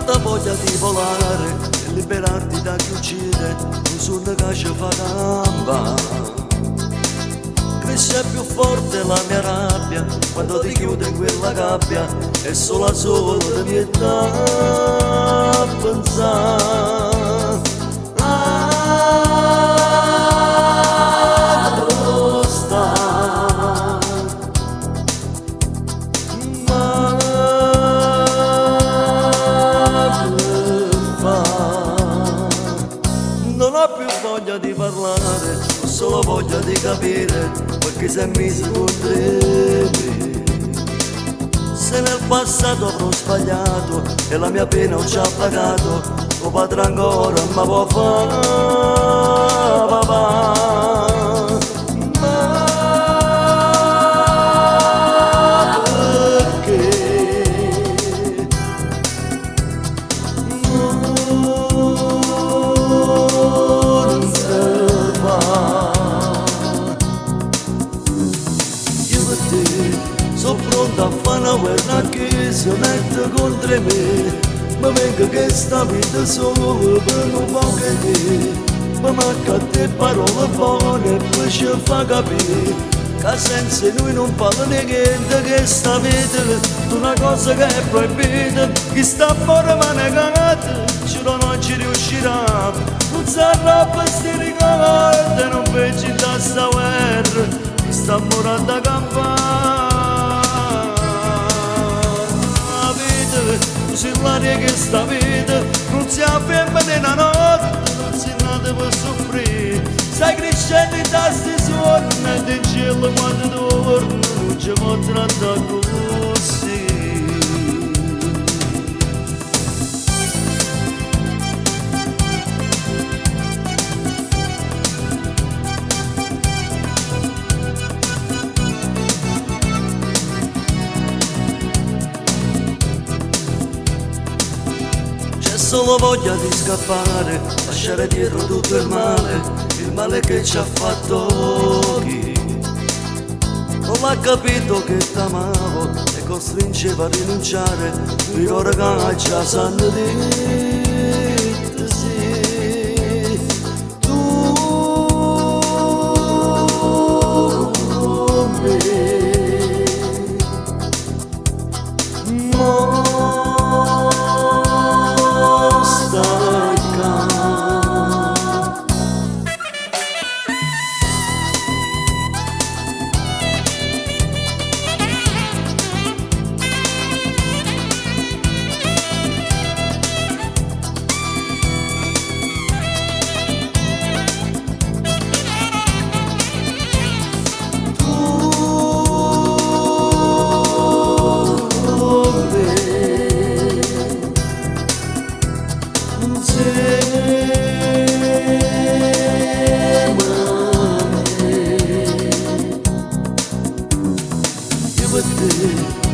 tanta voglia di volare e liberarti da chi uccide un sogno che ci fa gamba. Cresce più forte la mia rabbia quando ti chiudo in quella gabbia e solo a solo ti viene a pensare. Non ho più voglia di parlare, ho solo voglia di capire, perché se mi scontremi. Se nel passato avrò sbagliato e la mia pena ho già pagato, lo padrà ancora ma può fare papà. Sono pronto a fare una guerra che si mette contro me. Ma venga che sta vita solo per un po' che te. Ma manca a te parole buone e poi ci fa capire che senza noi non parla niente, che sta vita è una cosa che è proibita. Chi sta fuori ma negata, giuro non ci riuscirà. Non sarà per sti ricordi, non pensi da sta guerra. Chi sta morendo a campare. Se l'aria che sta vita non si afferma nella notte, non si nata per soffrire. Stai crescendo in tasti suoni e in cielo quando torna non ci può trattare così. Solo voglia di scappare, lasciare dietro tutto il male che ci ha fatto chi non l'ha capito che t'amavo e costringeva a rinunciare. Ricorda che già sanno detto sì. Tu con me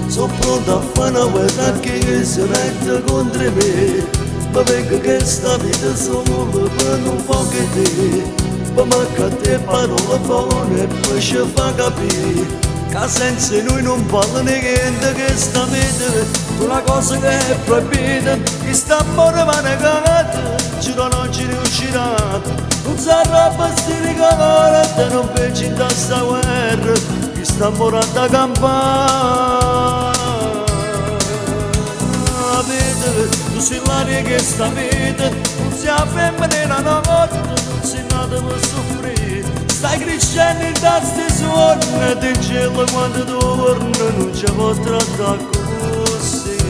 sono pronto a fare una guerra che si mette contro me. Ma venga che sta vita solo per un po' che te. Ma manca a te parole buone e poi ci fa capire che senza noi non parla niente, che sta vita è una cosa che è proibita. Chi sta fuori ma negata, giuro non ci riuscirà. Non sarà per sti ricordi, non pensi da sta guerra. Chi sta morendo a campare. Tu sei l'aria che sta vita, non si afferma nella notte, non si nata per soffrire. Stai crescendo in tasti suoni e in cielo quando torna non ci può trattare così.